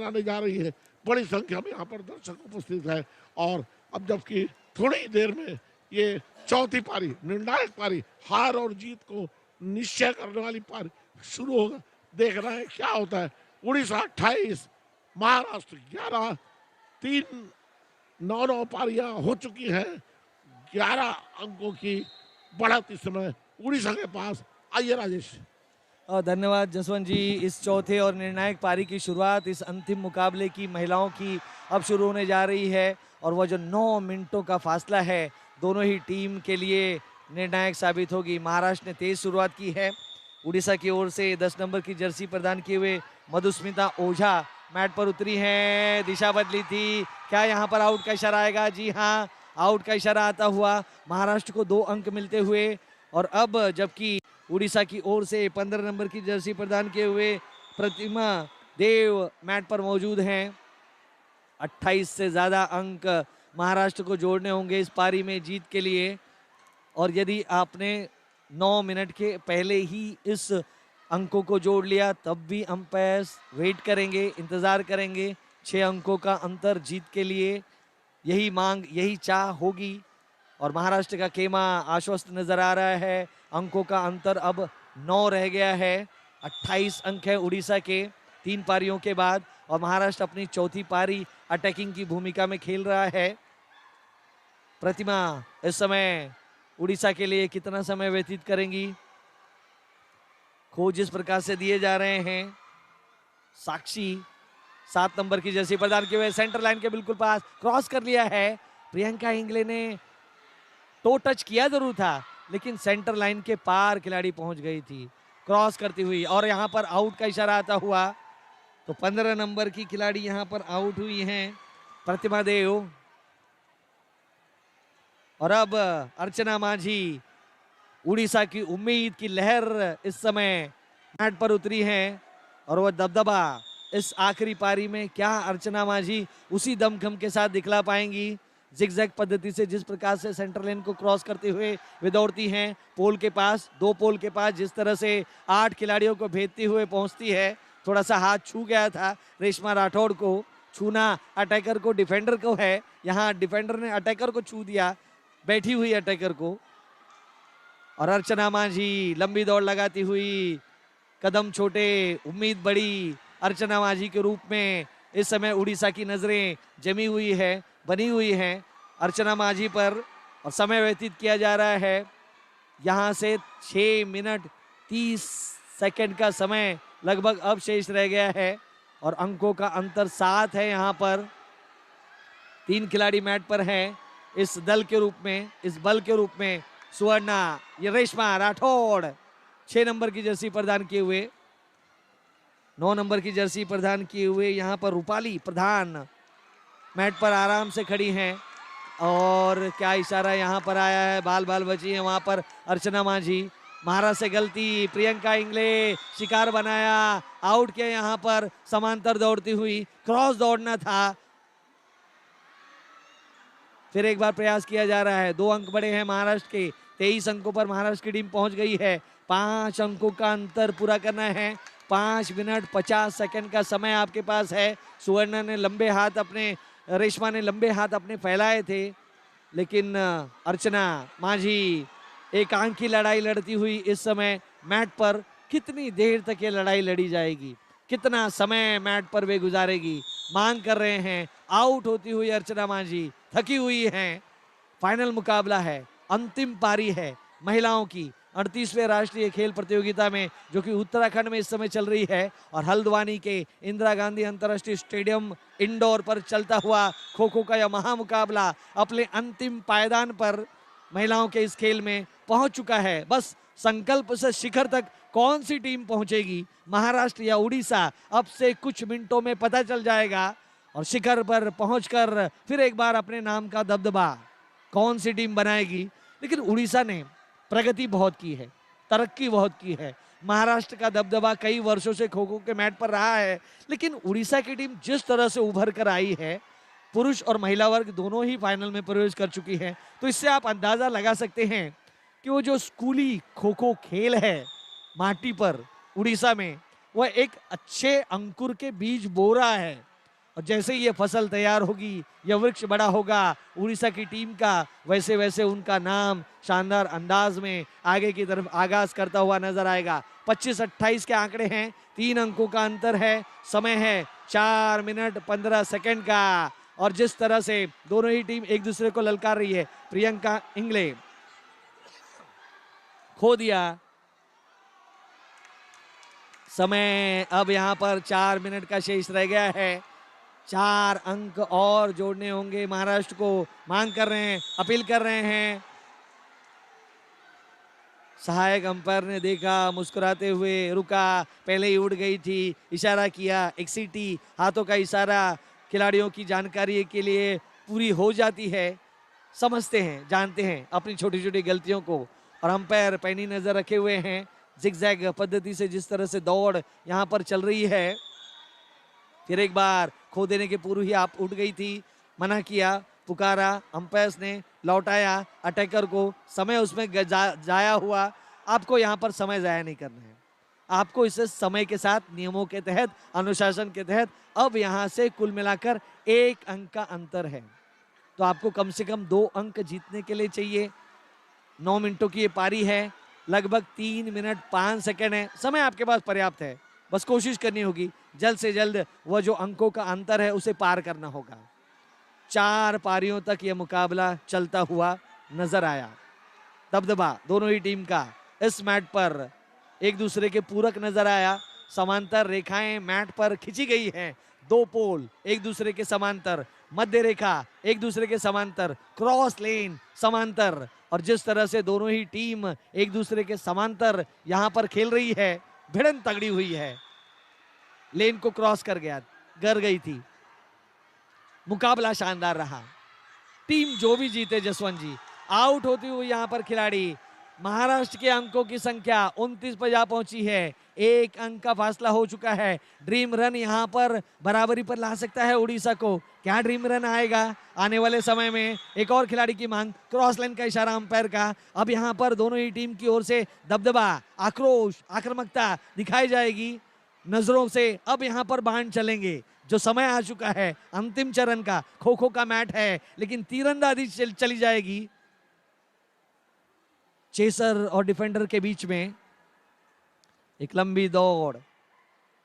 आने जा रही है। बड़ी संख्या में यहाँ पर दर्शक उपस्थित है और अब जबकि थोड़ी देर में ये चौथी पारी, निर्णायक पारी, हार और जीत को निश्चय करने वाली पारी शुरू होगा। देख रहे हैं क्या होता है। उड़ीसा 28, महाराष्ट्र 11, 3-9 पारियां हो चुकी हैं। 11 अंकों की बढ़त इस समय उड़ीसा के पास। आइए राजेश। धन्यवाद जसवंत जी। इस चौथे और निर्णायक पारी की शुरुआत इस अंतिम मुकाबले की महिलाओं की अब शुरू होने जा रही है और वह जो 9 मिनटों का फासला है दोनों ही टीम के लिए निर्णायक साबित होगी। महाराष्ट्र ने तेज शुरुआत की है। उड़ीसा की ओर से 10 नंबर की जर्सी प्रदान किए हुए मधुस्मिता ओझा मैट पर उतरी हैं। दिशा बदली थी, क्या यहाँ पर आउट का इशारा आएगा? जी हाँ, आउट का इशारा आता हुआ महाराष्ट्र को 2 अंक मिलते हुए। और अब जबकि उड़ीसा की ओर से 15 नंबर की जर्सी प्रदान किए हुए प्रतिमा देव मैट पर मौजूद हैं। 28 से ज्यादा अंक महाराष्ट्र को जोड़ने होंगे इस पारी में जीत के लिए। और यदि आपने 9 मिनट के पहले ही इस अंकों को जोड़ लिया तब भी अंपायर्स वेट करेंगे, इंतजार करेंगे। 6 अंकों का अंतर जीत के लिए, यही मांग, यही चाह होगी। और महाराष्ट्र का खेमा आश्वस्त नजर आ रहा है। अंकों का अंतर अब 9 रह गया है। 28 अंक है उड़ीसा के 3 पारियों के बाद और महाराष्ट्र अपनी चौथी पारी अटैकिंग की भूमिका में खेल रहा है। प्रतिमा इस समय उड़ीसा के लिए कितना समय व्यतीत करेंगी? खोज इस प्रकार से दिए जा रहे हैं। साक्षी 7 नंबर की जर्सी प्रदान किए हुए सेंटर लाइन के बिल्कुल पास क्रॉस कर लिया है। प्रियंका इंगले ने टो टच किया जरूर था लेकिन सेंटर लाइन के पार खिलाड़ी पहुंच गई थी क्रॉस करती हुई। और यहां पर आउट का इशारा आता हुआ तो 15 नंबर की खिलाड़ी यहां पर आउट हुई हैं, प्रतिमा देव। और अब अर्चना माझी, उड़ीसा की उम्मीद की लहर इस समय मैट पर उतरी है और वह दबदबा इस आखिरी पारी में क्या अर्चना माझी उसी दमखम के साथ दिखला पाएंगी? जिगजैग पद्धति से जिस प्रकार से सेंटर लाइन को क्रॉस करते हुए वे दौड़ती हैं पोल के पास, 2 पोल के पास, जिस तरह से 8 खिलाड़ियों को भेजती हुए पहुंचती है। थोड़ा सा हाथ छू गया था रेशमा राठौड़ को, छूना अटैकर को डिफेंडर को है, यहाँ डिफेंडर ने अटैकर को छू दिया, बैठी हुई अटैकर को। और अर्चना माझी लंबी दौड़ लगाती हुई, कदम छोटे उम्मीद बड़ी, अर्चना माझी के रूप में इस समय उड़ीसा की नजरें जमी हुई है, बनी हुई है अर्चना माझी पर और समय व्यतीत किया जा रहा है। यहां से 6 मिनट 30 सेकंड का समय लगभग अब शेष रह गया है और अंकों का अंतर 7 है। यहां पर 3 खिलाड़ी मैट पर हैं इस दल के रूप में, इस बल के रूप में। सुवर्णा, ये रेशमा राठौड़ 6 नंबर की जर्सी प्रदान किए हुए, 9 नंबर की जर्सी प्रदान किए हुए यहाँ पर रूपाली प्रधान मैट पर आराम से खड़ी हैं। और क्या इशारा यहाँ पर आया है, बाल बाल बची है वहां पर अर्चना माझी। महाराज से गलती, प्रियंका इंगले शिकार बनाया, आउट किया यहाँ पर समांतर दौड़ती हुई, क्रॉस दौड़ना था। फिर एक बार प्रयास किया जा रहा है। 2 अंक बड़े हैं महाराष्ट्र के, 23 अंकों पर महाराष्ट्र की टीम पहुंच गई है। 5 अंकों का अंतर पूरा करना है। 5 मिनट 50 सेकंड का समय आपके पास है। सुवर्णा ने लंबे हाथ अपने, रेशमा ने लंबे हाथ अपने फैलाए थे लेकिन अर्चना माझी एकांकी लड़ाई लड़ती हुई इस समय मैट पर। कितनी देर तक ये लड़ाई लड़ी जाएगी, कितना समय मैट पर वे गुजारेगी, मांग कर रहे हैं। आउट होती हुई अर्चना माझी थकी हुई हैं। फाइनल मुकाबला है, अंतिम पारी है महिलाओं की 38वें राष्ट्रीय खेल प्रतियोगिता में, जो कि उत्तराखंड में इस समय चल रही है। और हल्द्वानी के इंदिरा गांधी अंतर्राष्ट्रीय स्टेडियम इंडोर पर चलता हुआ खो खो का यह महामुकाबला अपने अंतिम पायदान पर महिलाओं के इस खेल में पहुंच चुका है। बस संकल्प से शिखर तक कौन सी टीम पहुंचेगी, महाराष्ट्र या उड़ीसा, अब से कुछ मिनटों में पता चल जाएगा। और शिखर पर पहुंचकर फिर एक बार अपने नाम का दबदबा कौन सी टीम बनाएगी। लेकिन उड़ीसा ने प्रगति बहुत की है, तरक्की बहुत की है। महाराष्ट्र का दबदबा कई वर्षों से खो खो के मैट पर रहा है लेकिन उड़ीसा की टीम जिस तरह से उभर कर आई है, पुरुष और महिला वर्ग दोनों ही फाइनल में प्रवेश कर चुकी है, तो इससे आप अंदाजा लगा सकते हैं कि वो जो स्कूली खो खो खेल है माटी पर उड़ीसा में, वह एक अच्छे अंकुर के बीज बो रहा है। और जैसे ही ये फसल तैयार होगी, यह वृक्ष बड़ा होगा उड़ीसा की टीम का, वैसे वैसे उनका नाम शानदार अंदाज में आगे की तरफ आगाज करता हुआ नजर आएगा। 25-28 के आंकड़े हैं, 3 अंकों का अंतर है, समय है 4 मिनट 15 सेकंड का। और जिस तरह से दोनों ही टीम एक दूसरे को ललकार रही है, प्रियंका इंगले खो दिया समय। अब यहां पर 4 मिनट का शेष रह गया है, 4 अंक और जोड़ने होंगे महाराष्ट्र को, मांग कर रहे हैं, अपील कर रहे हैं। सहायक अंपायर ने देखा, मुस्कुराते हुए रुका, पहले ही उड़ गई थी, इशारा किया, एक सीटी, हाथों का इशारा खिलाड़ियों की जानकारी के लिए पूरी हो जाती है। समझते हैं, जानते हैं अपनी छोटी छोटी गलतियों को, और अंपायर पैनी नजर रखे हुए हैं। जिगजैग पद्धति से जिस तरह से दौड़ यहां पर चल रही है, फिर एक बार खो देने के पूर्व ही आप उठ गई थी, मना किया, पुकारा, अंपायर्स ने लौटाया अटैकर को, समय उसमें जाया हुआ। आपको यहां पर समय जाया नहीं करना है, आपको इसे समय के साथ नियमों के तहत, अनुशासन के तहत, अब यहां से कुल मिलाकर 1 अंक का अंतर है, तो आपको कम से कम 2 अंक जीतने के लिए चाहिए। 9 मिनटों की ये पारी है, लगभग 3 मिनट 5 सेकंड है, समय आपके पास पर्याप्त है, बस कोशिश करनी होगी जल्द से जल्द वह जो अंकों का अंतर है उसे पार करना होगा। 4 पारियों तक यह मुकाबला चलता हुआ नजर आया। दबदबा दोनों ही टीम का इस मैट पर एक दूसरे के पूरक नजर आया। समांतर रेखाएं मैट पर खींची गई हैं, 2 पोल एक दूसरे के समांतर, मध्य रेखा एक दूसरे के समांतर, क्रॉस लेन समांतर, और जिस तरह से दोनों ही टीम एक दूसरे के समांतर यहां पर खेल रही है, भिड़न तगड़ी हुई है। लेन को क्रॉस कर गई थी, मुकाबला शानदार रहा। टीम जो भी जीते जसवंत जी, आउट होती हुई यहां पर खिलाड़ी, महाराष्ट्र के अंकों की संख्या 29 पर जा पहुंची है, 1 अंक का फासला हो चुका है। ड्रीम रन यहां पर बराबरी पर ला सकता है उड़ीसा को, क्या ड्रीम रन आएगा आने वाले समय में? एक और खिलाड़ी की मांग, क्रॉस लाइन का इशारा अंपायर का। अब यहां पर दोनों ही टीम की ओर से दबदबा, आक्रोश, आक्रामकता दिखाई जाएगी नजरों से। अब यहां पर बाण चलेंगे, जो समय आ चुका है अंतिम चरण का, खो खो का मैच है, लेकिन तीरंदाजी चली जाएगी चेसर और डिफेंडर के बीच में। एक लंबी दौड़,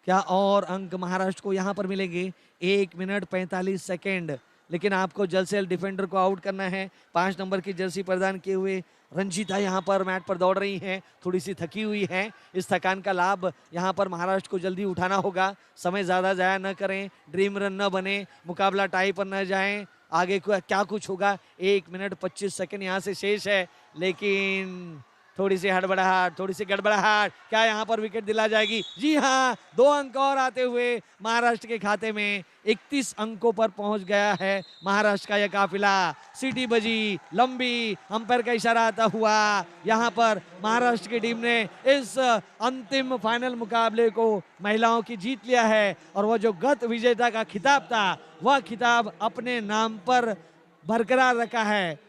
क्या और अंक महाराष्ट्र को यहां पर मिलेंगे? 1 मिनट 45 सेकेंड, लेकिन आपको जल्द से जल्द डिफेंडर को आउट करना है। 5 नंबर की जर्सी प्रदान किए हुए रंजीता यहां पर मैट पर दौड़ रही हैं, थोड़ी सी थकी हुई हैं। इस थकान का लाभ यहां पर महाराष्ट्र को जल्दी उठाना होगा, समय ज्यादा जाया न करें, ड्रीम रन न बने, मुकाबला टाई पर न जाए। आगे क्या कुछ होगा? 1 मिनट 25 सेकेंड यहां से शेष है, लेकिन थोड़ी सी हड़बड़ाहट, थोड़ी सी गड़बड़ाहट, क्या यहाँ पर विकेट दिला जाएगी? जी हाँ, 2 अंक और आते हुए महाराष्ट्र के खाते में 31 अंकों पर पहुंच गया है महाराष्ट्र का यह काफिला। सीटी बजी, लंबी, अंपायर का इशारा आता हुआ यहाँ पर महाराष्ट्र की टीम ने इस अंतिम फाइनल मुकाबले को महिलाओं की जीत लिया है, और वह जो गत विजेता का खिताब था, वह खिताब अपने नाम पर बरकरार रखा है।